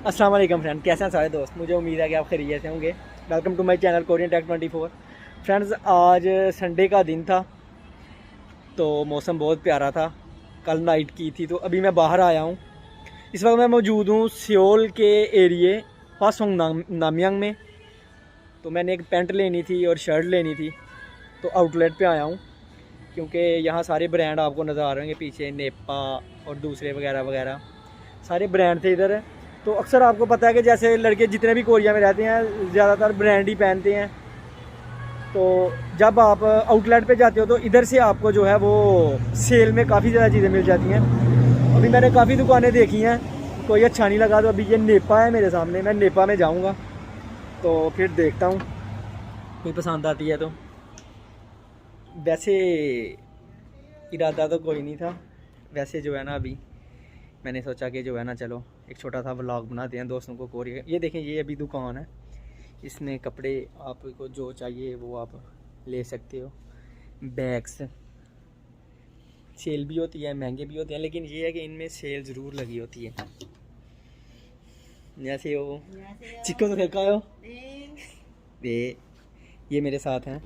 अस्सलाम वालेकुम फ्रेंड, कैसे हैं सारे दोस्त। मुझे उम्मीद है कि आप खैरियत से होंगे। Welcome to my channel Korean tech 24। Friends, आज संडे का दिन था तो मौसम बहुत प्यारा था। कल नाइट की थी तो अभी मैं बाहर आया हूँ। इस वक्त मैं मौजूद हूँ सियोल के एरिए हवासोंग नामयांग में। तो मैंने एक पैंट लेनी थी और शर्ट लेनी थी तो आउटलेट पे आया हूँ, क्योंकि यहाँ सारे ब्रांड आपको नज़र आ रहे होंगे पीछे, नेपा और दूसरे वगैरह वगैरह सारे ब्रांड थे इधर। तो अक्सर आपको पता है कि जैसे लड़के जितने भी कोरिया में रहते हैं ज़्यादातर ब्रांड ही पहनते हैं। तो जब आप आउटलेट पे जाते हो तो इधर से आपको जो है वो सेल में काफ़ी ज़्यादा चीज़ें मिल जाती हैं। अभी मैंने काफ़ी दुकानें देखी हैं, कोई अच्छा नहीं लगा तो अभी ये नेपा है मेरे सामने, मैं नेपा में जाऊँगा तो फिर देखता हूँ कोई पसंद आती है तो। वैसे इरादा तो कोई नहीं था, वैसे जो है ना अभी मैंने सोचा कि जो है ना चलो एक छोटा सा व्लॉग बनाते हैं दोस्तों को कोरिया। ये देखें, ये अभी दुकान है, इसमें कपड़े आपको जो चाहिए वो आप ले सकते हो। बैग्स सेल भी होती है, महंगे भी होते हैं, लेकिन ये है कि इनमें सेल ज़रूर लगी होती है। जैसे वो चिको तो देखा हो ये मेरे साथ हैं।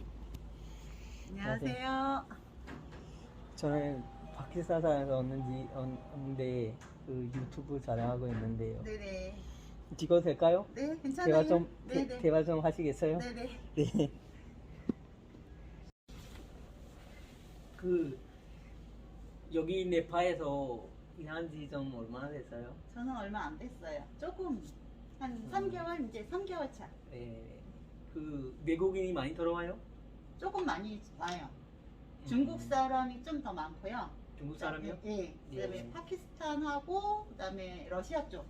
저는 밖에서 살아서 오는데 그 유튜브 촬영하고 있는데요. 네네. 찍어도 될까요? 네, 괜찮아요. 대화 좀 네네. 대화 좀 하시겠어요? 네네. 네. 그 여기 네파에서 일한 지 좀 얼마나 됐어요? 저는 얼마 안 됐어요. 조금 한 3개월 이제 3개월 차. 네. 그 외국인이 많이 들어와요? 조금 많이 와요. 중국 사람이 좀 더 많고요. 중국 사람이요? 예. 그다음에 예. 파키스탄하고 그다음에 러시아 쪽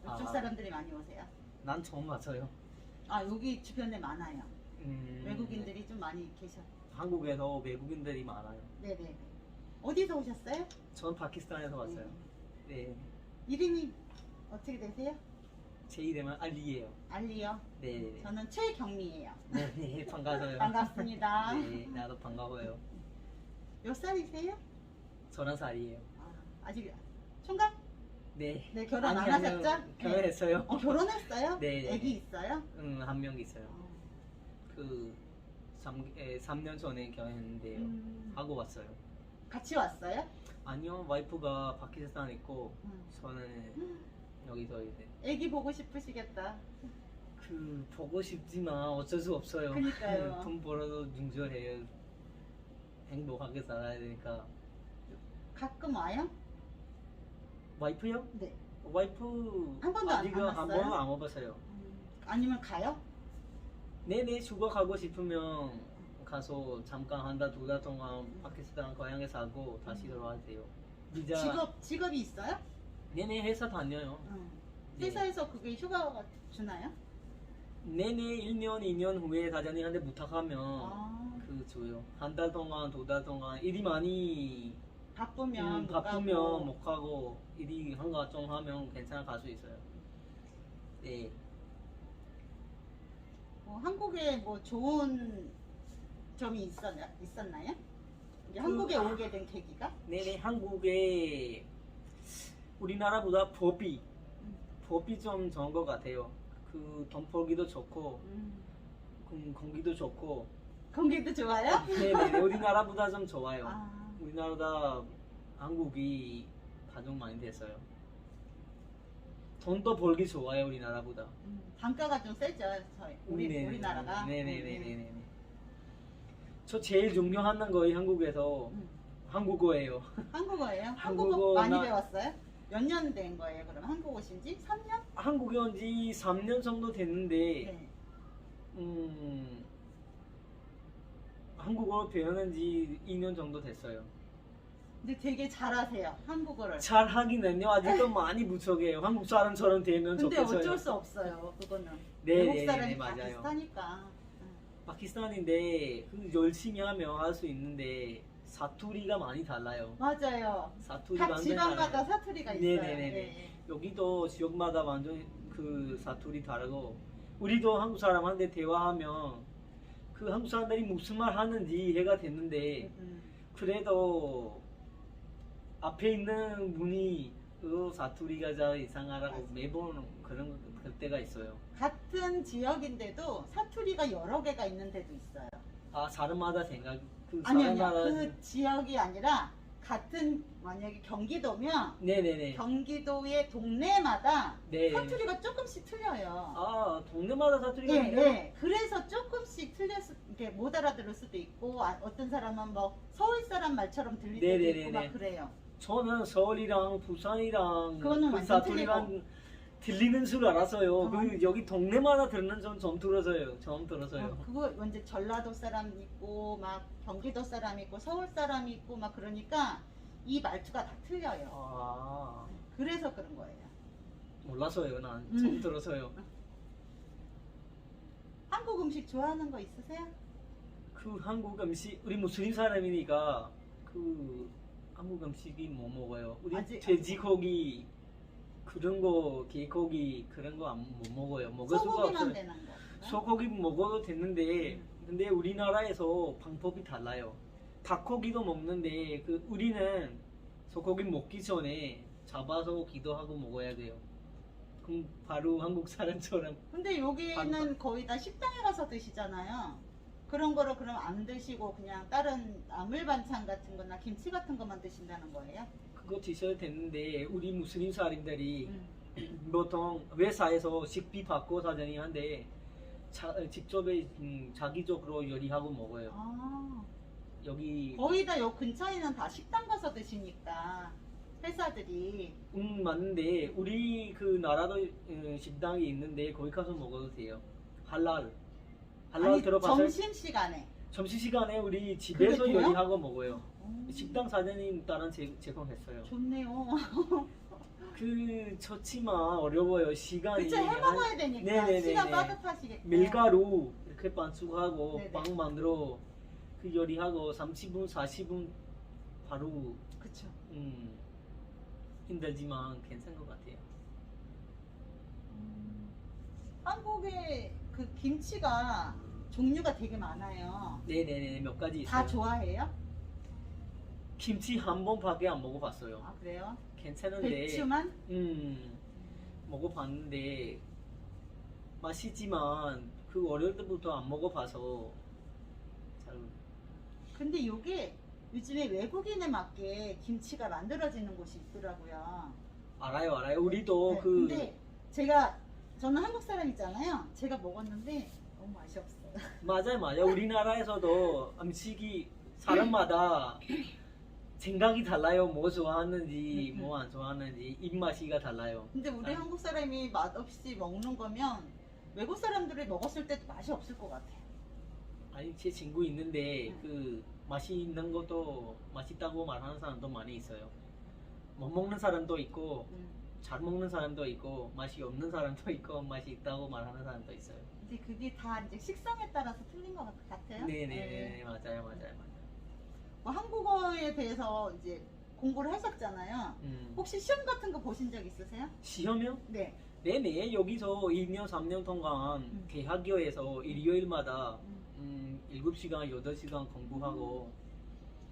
이쪽 아. 사람들이 많이 오세요. 난 처음 왔어요. 아 여기 주변에 많아요. 네. 외국인들이 좀 많이 계셔. 한국에서 외국인들이 많아요. 네네. 어디서 오셨어요? 전 파키스탄에서 왔어요. 네. 이름이 어떻게 되세요? 제 이름은 알리예요. 알리요. 네. 저는 최경미예요. 네, 반가워요. 반갑습니다. 네, 나도 반가워요. 몇 살이세요? 30살이에요. 아, 아직 총각? 네. 네, 결혼 안 아니요, 하셨죠? 결혼했어요. 네. 결혼했어요? 네. 애기 있어요? 응, 한 명 있어요. 어. 그 3년 전에 결혼했는데요. 하고 왔어요. 같이 왔어요? 아니요, 와이프가 파키스탄 있고 음. 저는 여기서 이제 애기 보고 싶으시겠다. 그 보고 싶지만 어쩔 수 없어요. 그러니까요. 돈 벌어도 중저해요. 행복하게 살아야 되니까. 가끔 와요? 와이프요? 네. 와이프 한 번도 안 아직은 한 만났어요? 번도 안 와봤어요. 아니면 가요? 네네, 휴가 가고 싶으면 가서 잠깐 한 달, 2달 동안 파키스탄 고향에 사고 다시 돌아와도 돼요. 비자. 직업이 있어요? 네네, 회사 다녀요. 네. 회사에서 그게 휴가 주나요? 네네, 1년, 2년 후에 사장님한테 부탁하면 아, 그 줘요. 한 달 동안, 2달 동안 일이 많이 바쁘면 못 바쁘면 가고. 못 가고 일이 한가 좀 하면 괜찮아 갈 수 있어요. 네. 한국에 뭐 좋은 점이 있었나요? 이제 한국에 오게 된 계기가? 네네, 한국에 우리나라보다 법이 좀 좋은 것 같아요. 그 돈 벌기도 좋고 공기도 좋고. 공기도 좋아요? 네네, 우리나라보다 좀 좋아요. 아, 우리나라보다 한국이 가장 많이 됐어요. 돈도 벌기 좋아요, 우리나라보다. 단가가 좀 세죠, 네네네. 우리나라가. 네네네네네. 저 제일 중요한 거의 한국에서 한국어예요. 한국어예요? 한국어 한국어 많이 나- 배웠어요? 몇 년 된 거예요? 그럼 한국 오신 지 3년? 한국에 온 지 3년 정도 됐는데 네. 한국어 배우는 지 2년 정도 됐어요. 근데 되게 잘하세요, 한국어를. 잘 하기는요, 아직도 많이 부족해요. 한국 사람처럼 되면 근데 좋겠어요. 어쩔 수 없어요, 그거는. 네, 외국 네, 사람이 네, 맞아요. 비슷하니까. 파키스탄인데 그 열심히 하면 할 수 있는데 사투리가 많이 달라요. 맞아요. 사투리 각 완전 지방마다 달라요. 사투리가 있어요. 네네네네. 네. 여기도 지역마다 완전 그 사투리 다르고, 우리도 한국 사람한테 대화하면 그 한국 사람들이 무슨 말 하는지 이해가 됐는데 음. 그래도 앞에 있는 분이 그 사투리가 잘 이상하라고 매번 그런 때가 있어요. 같은 지역인데도 사투리가 여러 개가 있는 데도 있어요. 아, 사람마다 생각, 그 아니요. 사람마다. 그 지역이 아니라 같은 만약에 경기도면 네네네. 경기도의 동네마다 네. 사투리가 조금씩 틀려요. 아, 동네마다 사투리가 예, 있네요? 예. 그래서 조금씩 이렇게 못 알아들을 수도 있고, 어떤 사람은 뭐 서울 사람 말처럼 들릴 때도 네네네네. 있고 막 그래요. 저는 서울이랑 부산이랑 그거는 그 완전 사투리랑 들리는 줄 알았어요. 어. 그 여기 동네마다 들는 전 처음 들어서요. 처음 들어서요. 그거 이제 전라도 사람 있고 막 경기도 사람 있고 서울 사람 있고 막 그러니까 이 말투가 다 틀려요. 아, 그래서 그런 거예요. 몰라서요. 난 처음 들어서요. 한국 음식 좋아하는 거 있으세요? 그 한국 음식, 우리 무슬림 사람이니까 그 한국 음식이 뭐 먹어요? 우리 아직- 돼지고기 그런 거, 개고기 그런 거 못 먹어요. 먹을 수가 소고기만 없어요. 되는 거. 소고기 먹어도 됐는데 근데 우리나라에서 방법이 달라요. 닭고기도 먹는데 그 우리는 소고기 먹기 전에 잡아서 기도하고 먹어야 돼요. 그럼 바로 한국 사람처럼. 근데 여기는 거의 다 식당에 가서 드시잖아요. 그런 거를 그럼 안 드시고 그냥 다른 나물 반찬 같은 거나 김치 같은 것만 드신다는 거예요? 그거 드셔도 되는데 우리 무슬림 사람들이 음. 보통 회사에서 식비 받고 사장이 한데 직접 자기적으로 요리하고 먹어요. 아, 여기 거의 다 요 근처에는 다 식당 가서 드시니까 회사들이 맞는데 우리 그 나라도 식당이 있는데 거기 가서 먹어도 돼요. 할랄 아니 들어봤어요? 점심시간에 점심시간에 우리 집에서 그게 돼요? 요리하고 먹어요. 오, 식당 사장님 따라 제공했어요. 좋네요. 그 좋지만 어려워요. 시간이 그쵸, 해먹어야 되니까 네네네네. 시간 빠듯하시겠고. 밀가루 이렇게 반죽하고 네네. 빵 만들어 그 요리하고 30분 40분 바로 그쵸. 힘들지만 괜찮은 것 같아요. 한국에 그 김치가 종류가 되게 많아요. 네네네 몇 가지 있어요. 다 좋아해요? 김치 한 번밖에 안 먹어봤어요. 아 그래요? 괜찮은데 배추만? 먹어봤는데 맛있지만 그 어릴 때부터 안 먹어봐서 잘 근데 요게 요즘에 외국인에 맞게 김치가 만들어지는 곳이 있더라고요. 알아요. 우리도 네, 그 근데 저는 한국 사람이잖아요. 제가 먹었는데 너무 맛이 없어요. 맞아요. 우리나라에서도 음식이 사람마다 생각이 달라요. 뭐 좋아하는지 뭐 안 좋아하는지 입맛이가 달라요. 근데 우리 한국 사람이 맛없이 먹는 거면 외국 사람들이 먹었을 때도 맛이 없을 것 같아요. 아니 제 친구 있는데 그 맛이 있는 것도 맛있다고 말하는 사람도 많이 있어요. 못 먹는 사람도 있고 잘 먹는 사람도 있고 맛이 없는 사람도 있고 맛이 있다고 말하는 사람도 있어요. 근데 그게 다 이제 식성에 따라서 틀린 것 같아요. 네네 맞아요. 뭐 한국어에 대해서 이제 공부를 하셨잖아요. 혹시 시험 같은 거 보신 적 있으세요? 시험이요? 네. 네네 여기서 2년 3년 동안 대학교에서 일요일마다 7시간 8시간 공부하고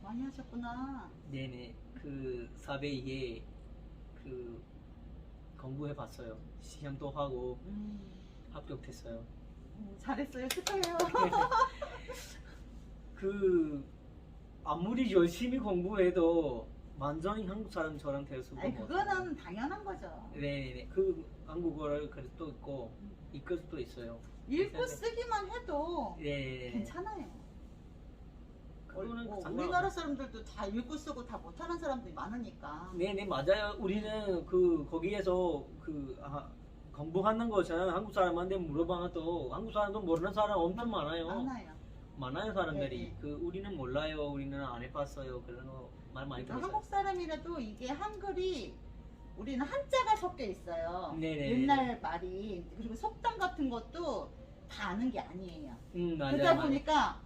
많이 하셨구나. 네네 그 400에 그 공부해 봤어요. 시험도 하고 합격했어요. 잘했어요. 축하해요. 그 아무리 열심히 공부해도 완전히 한국 사람처럼 될 수가 아니 없어요. 그거는 당연한 거죠. 네네네 그 한국어를 그릴 수도 있고 읽을 수도 있어요. 읽고 쓰기만 해도 네. 괜찮아요. 그거는 우리나라 사람들도 다 읽고 쓰고 다 못하는 사람들이 많으니까. 네네 맞아요. 우리는 그 거기에서 그 공부하는 것은 한국 사람한테 물어봐도 한국 사람도 모르는 사람 엄청 많아요. 많아요 사람들이. 네. 그 우리는 몰라요. 우리는 안 해봤어요. 그런 거 말 많이 들었어요. 한국 사람이라도 이게 한글이 우리는 한자가 섞여 있어요. 네네. 옛날 말이 그리고 속담 같은 것도 다 아는 게 아니에요. 맞아요. 그러다 보니까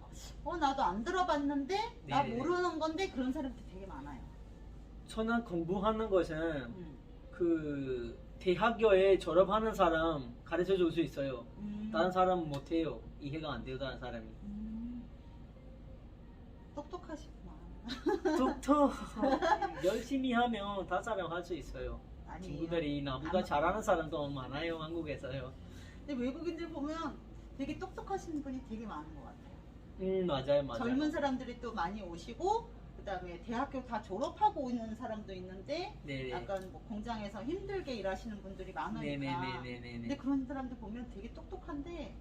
나도 안 들어봤는데 나 네네. 모르는 건데 그런 사람들 되게 많아요. 저는 공부하는 것은 그 대학교에 졸업하는 사람 가르쳐 줄 수 있어요. 다른 사람은 못해요. 이해가 안 돼요. 다른 사람이. 똑똑하시구나. 톡톡 열심히 하면 다 사람 할 수 있어요. 아니에요. 친구들이 나보다 잘하는 사람도 많아요, 한국에서요. 근데 외국인들 보면 되게 똑똑하신 분이 되게 많은 것 같아요. 맞아요, 맞아요. 젊은 사람들이 또 많이 오시고 그다음에 대학교 다 졸업하고 오는 사람도 있는데 네네. 약간 뭐 공장에서 힘들게 일하시는 분들이 많으니까. 네네네네네. 근데 그런 사람들 보면 되게 똑똑한데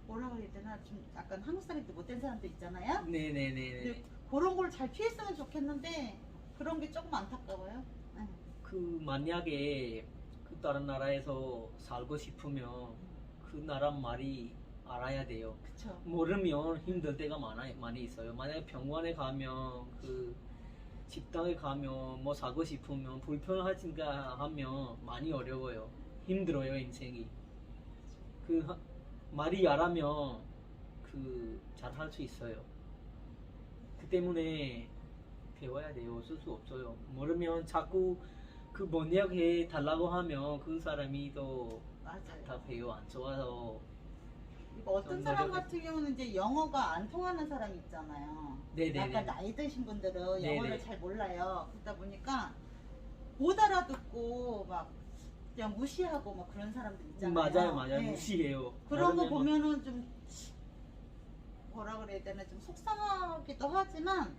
뭐라 그래야 되나 좀 약간 한국 사람들 못된 사람도 있잖아요. 네네네네. 근데 그런 걸 잘 피했으면 좋겠는데 그런 게 조금 안타까워요. 네. 그 만약에 그 다른 나라에서 살고 싶으면 그 나라 말이 알아야 돼요. 그쵸. 모르면 힘들 때가 많이 있어요. 만약에 병원에 가면 그 식당에 가면 뭐 사고 싶으면 불편하신가 하면 많이 어려워요. 힘들어요, 인생이. 말이 알아면 잘 할 수 있어요. 그 때문에 배워야 돼요. 어쩔 수 없어요. 모르면 자꾸 그 번역해 달라고 하면 그 사람이 또 맞아요. 답답해요. 안 좋아서. 그러니까 어떤 사람 같은 경우는 이제 영어가 안 통하는 사람이 있잖아요. 네네네. 약간 나이 드신 분들은 네네. 영어를 잘 몰라요. 그러다 보니까 못 알아듣고 막 그냥 무시하고 막 그런 사람들 있잖아요. 맞아요. 네. 무시해요. 그런 거 모르면 보면은 좀 뭐라 그래야 되나 좀 속상하기도 하지만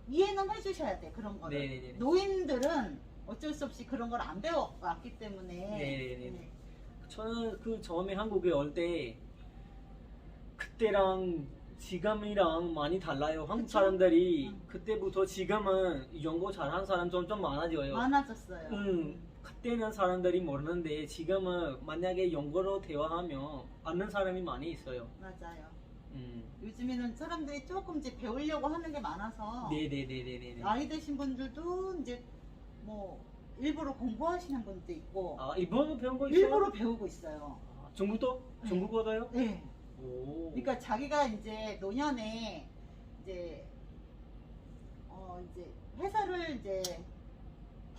이해는 해주셔야 돼 그런 거를. 네네네. 노인들은 어쩔 수 없이 그런 걸 안 배워왔기 때문에. 네네네. 네. 저는 그 처음에 한국에 올 때 그때랑 지금이랑 많이 달라요. 한국 그쵸? 사람들이 그때부터 지금은 영어 잘하는 사람 좀 많아져요. 많아졌어요. 그때는 사람들이 모르는데 지금은 만약에 영어로 대화하면 아는 사람이 많이 있어요. 맞아요. 음. 요즘에는 사람들이 조금 이제 배우려고 하는 게 많아서 네네네네네. 나이 드신 분들도 이제 뭐 일부러 공부하시는 분도 있고 아, 일본어 배운 거 있어요? 일부러 배우고 있어요. 아, 중국도? 네. 중국어도요? 네. 오. 그러니까 자기가 이제 노년에 이제 이제 회사를 이제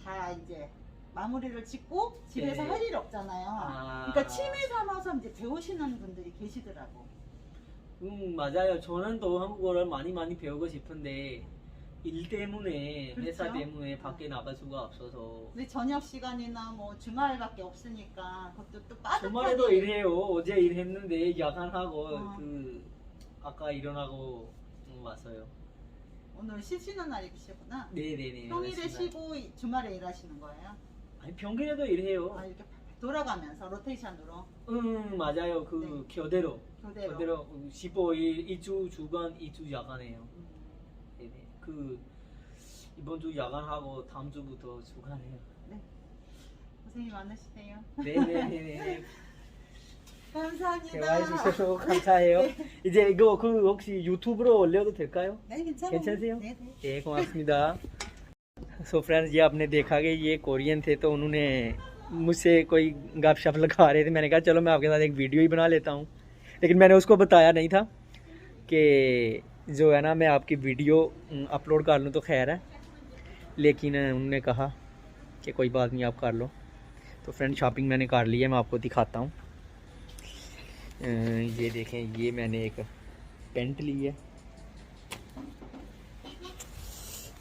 다 이제 마무리를 짓고 집에서 네. 할 일이 없잖아요. 아. 그러니까 취미 삼아서 이제 배우시는 분들이 계시더라고. 맞아요. 저는 또 한국어를 많이 배우고 싶은데 일 때문에 회사 그렇죠? 때문에 밖에 나갈 수가 없어서 근데 저녁 시간이나 뭐 주말밖에 없으니까 그것도 또 빠듯하게. 주말에도 일해요. 어제 일했는데 야간하고 어. 아까 일어나고 왔어요. 오늘 쉬시는 날이시구나. 네네네. 평일에 그렇습니다. 쉬고 주말에 일하시는 거예요? 아니 평일에도 일해요. 아, 이렇게 돌아가면서 로테이션으로 맞아요. 그 교대로 교대로. 15일 2주 주간 2주 야간해요. 네네. 이번 주 야간하고 다음 주부터 주간해요. 네. 고생이 많으시네요. 네네네네. 감사합니다. 대화해 주셔서 감사해요. 네. 이제 이거 혹시 유튜브로 올려도 될까요? 네, 괜찮아요. 괜찮으세요? 네, 네. ये 고맙습니다. सो फ्रेंड्स ये आपने देखा कि ये कोरियन थे तो उन्होंने मुझसे कोई गपशप लगा रहे थे। मैंने कहा चलो मैं आपके साथ एक वीडियो ही बना लेता हूँ, लेकिन मैंने उसको बताया नहीं था कि जो है ना मैं आपकी वीडियो अपलोड कर लूँ तो खैर है, लेकिन उन्होंने कहा कि कोई बात नहीं आप कर लो। तो फ्रेंड शॉपिंग मैंने कर ली है, मैं आपको दिखाता हूँ। ये देखें, ये मैंने एक पेंट ली है।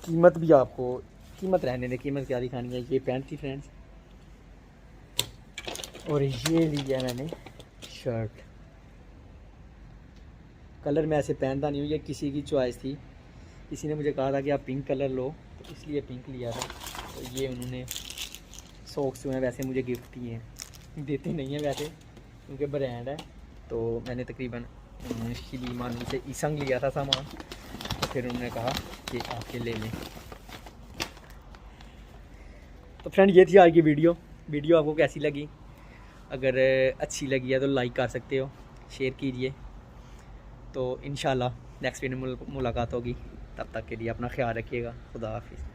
कीमत भी आपको कीमत रहने दें, कीमत क्या दिखानी है। ये पैंट थी फ्रेंड्स, और ये लिया मैंने शर्ट। कलर मैं ऐसे पहनता नहीं हूँ, ये किसी की चॉइस थी। किसी ने मुझे कहा था कि आप पिंक कलर लो, तो इसलिए पिंक लिया था। तो ये उन्होंने सॉक्स जो हैं वैसे मुझे गिफ्ट दिए हैं, देते नहीं हैं वैसे क्योंकि ब्रांड है। तो मैंने तकरीबन शिलीमानू से ईसंग लिया था सामान, तो फिर उन्होंने कहा कि आके ले लें। तो फ्रेंड ये थी आज की वीडियो आपको कैसी लगी? अगर अच्छी लगी है तो लाइक कर सकते हो, शेयर कीजिए। तो इंशाल्लाह नेक्स्ट वीडियो में मुलाकात होगी, तब तक के लिए अपना ख्याल रखिएगा। खुदा हाफिज़।